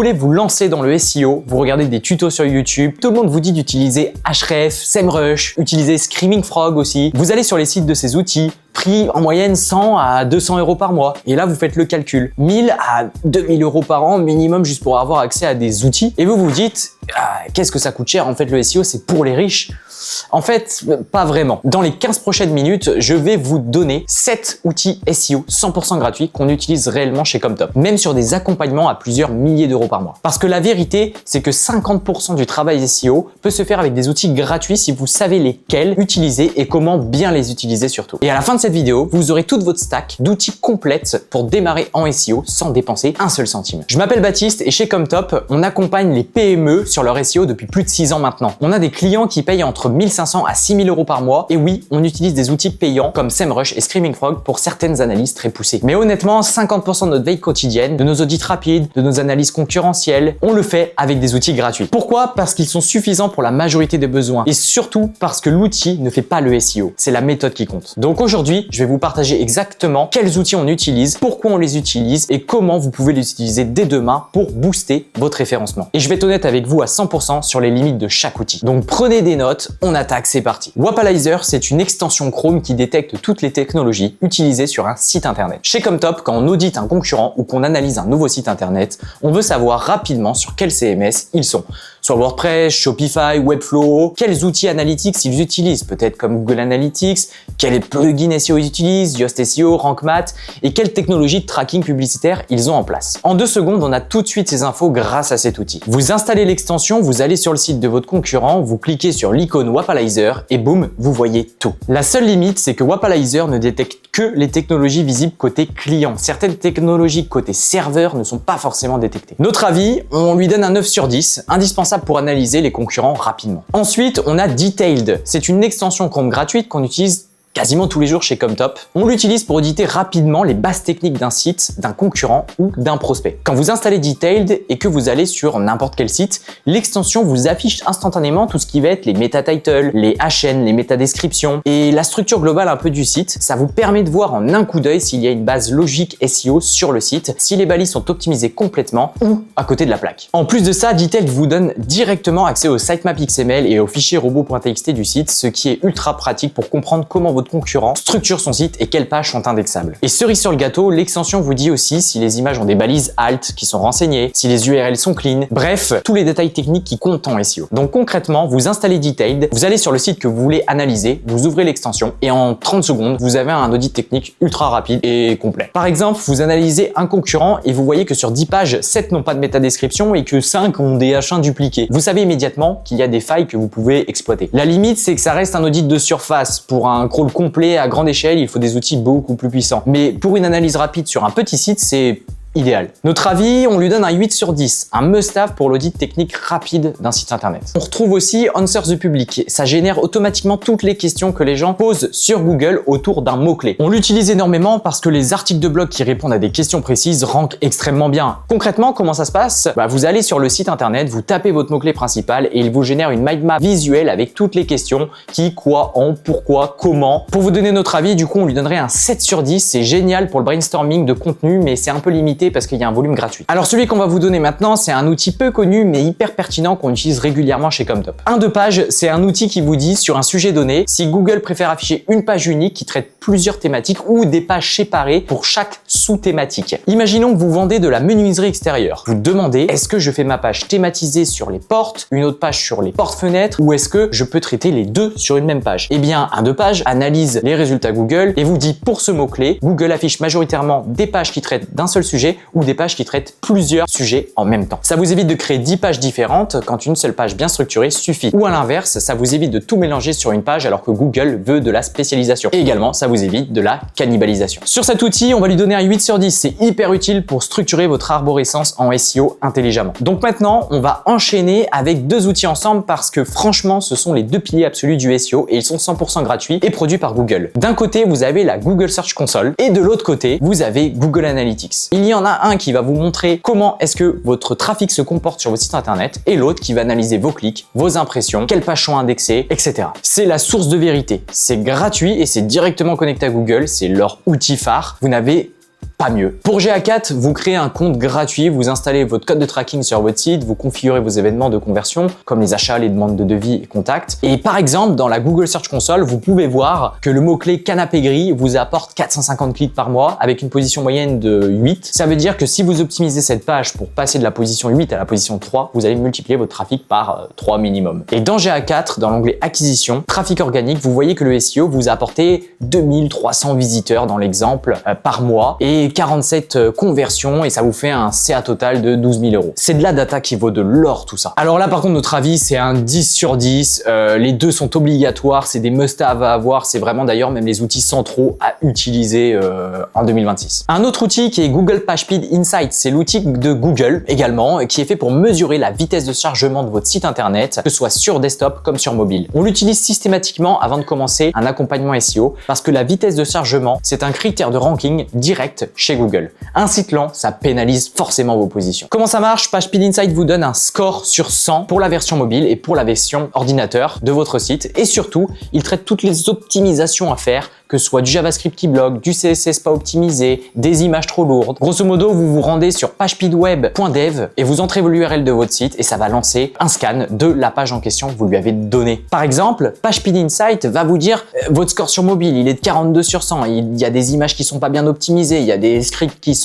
voulez vous lancer dans le SEO, vous regardez des tutos sur YouTube, tout le monde vous dit d'utiliser Ahrefs, SEMrush, utiliser Screaming Frog aussi. Vous allez sur les sites de ces outils, prix en moyenne 100 à 200 € par mois. Et là, vous faites le calcul. 1000 à 2000 € par an minimum juste pour avoir accès à des outils. Et vous vous dites, qu'est-ce que ça coûte cher? En fait, le SEO, c'est pour les riches. En fait, pas vraiment. Dans les 15 prochaines minutes, je vais vous donner 7 outils SEO 100% gratuits qu'on utilise réellement chez Comtop, même sur des accompagnements à plusieurs milliers d'euros par mois. Parce que la vérité, c'est que 50% du travail SEO peut se faire avec des outils gratuits si vous savez lesquels utiliser et comment bien les utiliser surtout. Et à la fin de cette vidéo, vous aurez toute votre stack d'outils complète pour démarrer en SEO sans dépenser un seul centime. Je m'appelle Baptiste et chez Comtop, on accompagne les PME sur leur SEO depuis plus de 6 ans maintenant. On a des clients qui payent entre 1500 à 6000 € par mois et oui, on utilise des outils payants comme SEMrush et Screaming Frog pour certaines analyses très poussées. Mais honnêtement, 50% de notre veille quotidienne, de nos audits rapides, de nos analyses concurrentielles, on le fait avec des outils gratuits. Pourquoi? Parce qu'ils sont suffisants pour la majorité des besoins et surtout parce que l'outil ne fait pas le SEO. C'est la méthode qui compte. Donc aujourd'hui, je vais vous partager exactement quels outils on utilise, pourquoi on les utilise et comment vous pouvez les utiliser dès demain pour booster votre référencement. Et je vais être honnête avec vous à 100% sur les limites de chaque outil. Donc prenez des notes, on attaque, c'est parti. Wapalizer, c'est une extension Chrome qui détecte toutes les technologies utilisées sur un site internet. Chez Comtop, quand on audite un concurrent ou qu'on analyse un nouveau site internet, on veut savoir rapidement sur quel CMS ils sont. Soit WordPress, Shopify, Webflow, quels outils analytics ils utilisent, peut-être comme Google Analytics, quels plugins SEO ils utilisent, Yoast SEO, RankMath, et quelles technologies de tracking publicitaire ils ont en place. En 2 secondes, on a tout de suite ces infos grâce à cet outil. Vous installez l'extension, vous allez sur le site de votre concurrent, vous cliquez sur l'icône Wapalizer et boum, vous voyez tout. La seule limite, c'est que Wapalizer ne détecte que les technologies visibles côté client. Certaines technologies côté serveur ne sont pas forcément détectées. Notre avis, on lui donne un 9 sur 10, indispensable pour analyser les concurrents rapidement. Ensuite, on a Detailed. C'est une extension Chrome gratuite qu'on utilise quasiment tous les jours chez Comtop. On l'utilise pour auditer rapidement les bases techniques d'un site, d'un concurrent ou d'un prospect. Quand vous installez Detailed et que vous allez sur n'importe quel site, l'extension vous affiche instantanément tout ce qui va être les meta titles, les HN, les méta descriptions et la structure globale un peu du site. Ça vous permet de voir en un coup d'œil s'il y a une base logique SEO sur le site, si les balises sont optimisées complètement ou à côté de la plaque. En plus de ça, Detailed vous donne directement accès au sitemap XML et au fichier robot.txt du site, ce qui est ultra pratique pour comprendre comment votre concurrent structure son site et quelles pages sont indexables. Et cerise sur le gâteau, l'extension vous dit aussi si les images ont des balises alt qui sont renseignées, si les URL sont clean, bref, tous les détails techniques qui comptent en SEO. Donc concrètement, vous installez Detailed, vous allez sur le site que vous voulez analyser, vous ouvrez l'extension et en 30 secondes, vous avez un audit technique ultra rapide et complet. Par exemple, vous analysez un concurrent et vous voyez que sur 10 pages, 7 n'ont pas de métadescription et que 5 ont des H1 dupliqués. Vous savez immédiatement qu'il y a des failles que vous pouvez exploiter. La limite, c'est que ça reste un audit de surface. Pour un crawl complet à grande échelle, il faut des outils beaucoup plus puissants. Mais pour une analyse rapide sur un petit site, c'est idéal. Notre avis, on lui donne un 8 sur 10, un must-have pour l'audit technique rapide d'un site internet. On retrouve aussi Answer the Public. Ça génère automatiquement toutes les questions que les gens posent sur Google autour d'un mot-clé. On l'utilise énormément parce que les articles de blog qui répondent à des questions précises rankent extrêmement bien. Concrètement, comment ça se passe? Vous allez sur le site internet, vous tapez votre mot-clé principal et il vous génère une mind map visuelle avec toutes les questions qui, quoi, en, pourquoi, comment. Pour vous donner notre avis, du coup, on lui donnerait un 7 sur 10. C'est génial pour le brainstorming de contenu, mais c'est un peu limité parce qu'il y a un volume gratuit. Alors celui qu'on va vous donner maintenant, c'est un outil peu connu mais hyper pertinent qu'on utilise régulièrement chez Comtop. 1 page, c'est un outil qui vous dit sur un sujet donné si Google préfère afficher une page unique qui traite plusieurs thématiques ou des pages séparées pour chaque sous-thématique. Imaginons que vous vendez de la menuiserie extérieure. Vous demandez, est-ce que je fais ma page thématisée sur les portes, une autre page sur les portes-fenêtres ou est-ce que je peux traiter les deux sur une même page? Eh bien, 1 page analyse les résultats Google et vous dit pour ce mot-clé, Google affiche majoritairement des pages qui traitent d'un seul sujet ou des pages qui traitent plusieurs sujets en même temps. Ça vous évite de créer 10 pages différentes quand une seule page bien structurée suffit. Ou à l'inverse, ça vous évite de tout mélanger sur une page alors que Google veut de la spécialisation. Et également, ça vous évite de la cannibalisation. Sur cet outil, on va lui donner un 8 sur 10. C'est hyper utile pour structurer votre arborescence en SEO intelligemment. Donc maintenant, on va enchaîner avec 2 outils ensemble parce que franchement, ce sont les 2 piliers absolus du SEO et ils sont 100% gratuits et produits par Google. D'un côté, vous avez la Google Search Console et de l'autre côté, vous avez Google Analytics. Il y en a un qui va vous montrer comment est-ce que votre trafic se comporte sur votre site internet et l'autre qui va analyser vos clics, vos impressions, quelles pages sont indexées, etc. C'est la source de vérité. C'est gratuit et c'est directement connecté à Google. C'est leur outil phare. Vous n'avez pas mieux. Pour GA4, vous créez un compte gratuit, vous installez votre code de tracking sur votre site, vous configurez vos événements de conversion, comme les achats, les demandes de devis et contacts. Et par exemple, dans la Google Search Console, vous pouvez voir que le mot-clé canapé gris vous apporte 450 clics par mois avec une position moyenne de 8. Ça veut dire que si vous optimisez cette page pour passer de la position 8 à la position 3, vous allez multiplier votre trafic par 3 minimum. Et dans GA4, dans l'onglet acquisition, trafic organique, vous voyez que le SEO vous a apporté 2300 visiteurs dans l'exemple par mois et 47 conversions et ça vous fait un CA total de 12 000 €. C'est de la data qui vaut de l'or tout ça. Alors là par contre notre avis c'est un 10 sur 10, les deux sont obligatoires, c'est des must-have à avoir, c'est vraiment d'ailleurs même les outils centraux à utiliser en 2026. Un autre outil qui est Google PageSpeed Insights, c'est l'outil de Google également qui est fait pour mesurer la vitesse de chargement de votre site internet, que ce soit sur desktop comme sur mobile. On l'utilise systématiquement avant de commencer un accompagnement SEO parce que la vitesse de chargement c'est un critère de ranking direct chez Google. Un site lent, ça pénalise forcément vos positions. Comment ça marche? PageSpeed Insights vous donne un score sur 100 pour la version mobile et pour la version ordinateur de votre site et surtout, il traite toutes les optimisations à faire, que ce soit du JavaScript qui bloque, du CSS pas optimisé, des images trop lourdes. Grosso modo, vous vous rendez sur pagespeedweb.dev et vous entrez l'URL de votre site et ça va lancer un scan de la page en question que vous lui avez donnée. Par exemple, PageSpeed Insights va vous dire votre score sur mobile, il est de 42 sur 100, il y a des images qui sont pas bien optimisées, il y a des scripts qui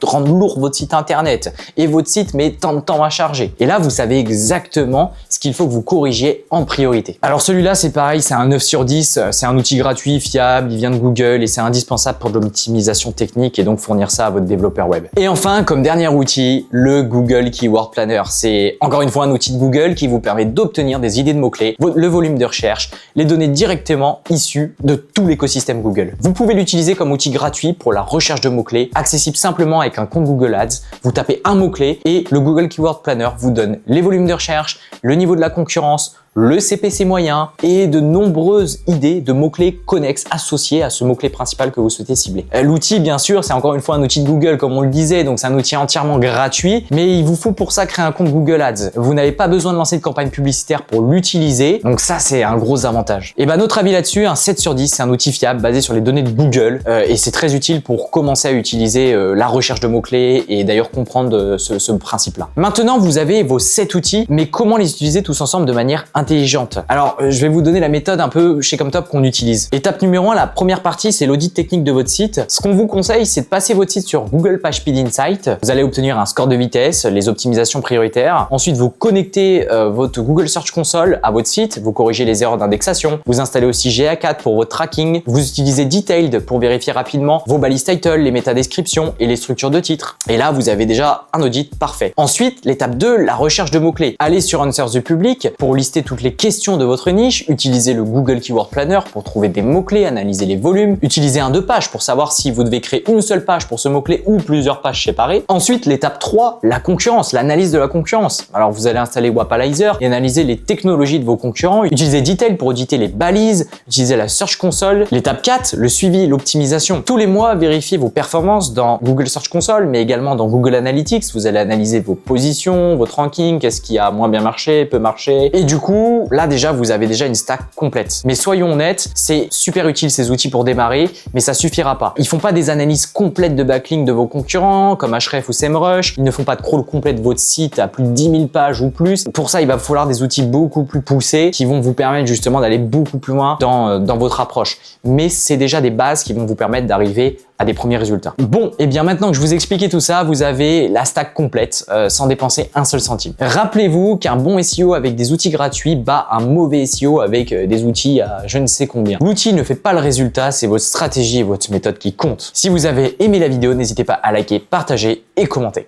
rendent lourd votre site internet et votre site met tant de temps à charger. Et là, vous savez exactement ce qu'il faut que vous corrigiez en priorité. Alors celui-là, c'est pareil, c'est un 9 sur 10, c'est un outil gratuit, fiable, il vient de Google et c'est indispensable pour de l'optimisation technique et donc fournir ça à votre développeur web. Et enfin, comme dernier outil, le Google Keyword Planner. C'est encore une fois un outil de Google qui vous permet d'obtenir des idées de mots-clés, le volume de recherche, les données directement issues de tout l'écosystème Google. Vous pouvez l'utiliser comme outil gratuit pour la recherche de mots-clés, accessible simplement avec un compte Google Ads, vous tapez un mot-clé et le Google Keyword Planner vous donne les volumes de recherche, le niveau de la concurrence, le CPC moyen et de nombreuses idées de mots-clés connexes associés à ce mot-clé principal que vous souhaitez cibler. L'outil, bien sûr, c'est encore une fois un outil de Google comme on le disait, donc c'est un outil entièrement gratuit, mais il vous faut pour ça créer un compte Google Ads. Vous n'avez pas besoin de lancer de campagne publicitaire pour l'utiliser, donc ça c'est un gros avantage. Et notre avis là-dessus, un 7 sur 10, c'est un outil fiable basé sur les données de Google et c'est très utile pour commencer à utiliser la recherche de mots-clés et d'ailleurs comprendre ce principe-là. Maintenant, vous avez vos 7 outils, mais comment les utiliser tous ensemble de manière intelligente? Alors, je vais vous donner la méthode un peu chez Comtop qu'on utilise. Étape numéro 1, la première partie, c'est l'audit technique de votre site. Ce qu'on vous conseille, c'est de passer votre site sur Google PageSpeed Insights. Vous allez obtenir un score de vitesse, les optimisations prioritaires. Ensuite, vous connectez votre Google Search Console à votre site. Vous corrigez les erreurs d'indexation. Vous installez aussi GA4 pour votre tracking. Vous utilisez Detailed pour vérifier rapidement vos balises title, les métadescriptions et les structures de titres. Et là, vous avez déjà un audit parfait. Ensuite, l'étape 2, la recherche de mots-clés. Allez sur Answers the Public pour lister toutes les questions de votre niche, utilisez le Google Keyword Planner pour trouver des mots-clés, analyser les volumes, utilisez un 2 pages pour savoir si vous devez créer une seule page pour ce mot-clé ou plusieurs pages séparées. Ensuite, l'étape 3, la concurrence, l'analyse de la concurrence. Alors, vous allez installer Wapalizer et analyser les technologies de vos concurrents, utilisez Detail pour auditer les balises, utilisez la Search Console. L'étape 4, le suivi, l'optimisation. Tous les mois, vérifiez vos performances dans Google Search Console, mais également dans Google Analytics. Vous allez analyser vos positions, votre ranking, qu'est-ce qui a moins bien marché, peu marché. Et du coup, là déjà, vous avez déjà une stack complète. Mais soyons honnêtes, c'est super utile ces outils pour démarrer, mais ça suffira pas. Ils font pas des analyses complètes de backlink de vos concurrents, comme Ahrefs ou SEMrush. Ils ne font pas de crawl complet de votre site à plus de 10 000 pages ou plus. Pour ça, il va falloir des outils beaucoup plus poussés qui vont vous permettre justement d'aller beaucoup plus loin dans votre approche. Mais c'est déjà des bases qui vont vous permettre d'arriver à des premiers résultats. Bon, et bien maintenant que je vous ai expliqué tout ça, vous avez la stack complète sans dépenser un seul centime. Rappelez-vous qu'un bon SEO avec des outils gratuits bat un mauvais SEO avec des outils à je ne sais combien. L'outil ne fait pas le résultat, c'est votre stratégie et votre méthode qui comptent. Si vous avez aimé la vidéo, n'hésitez pas à liker, partager et commenter.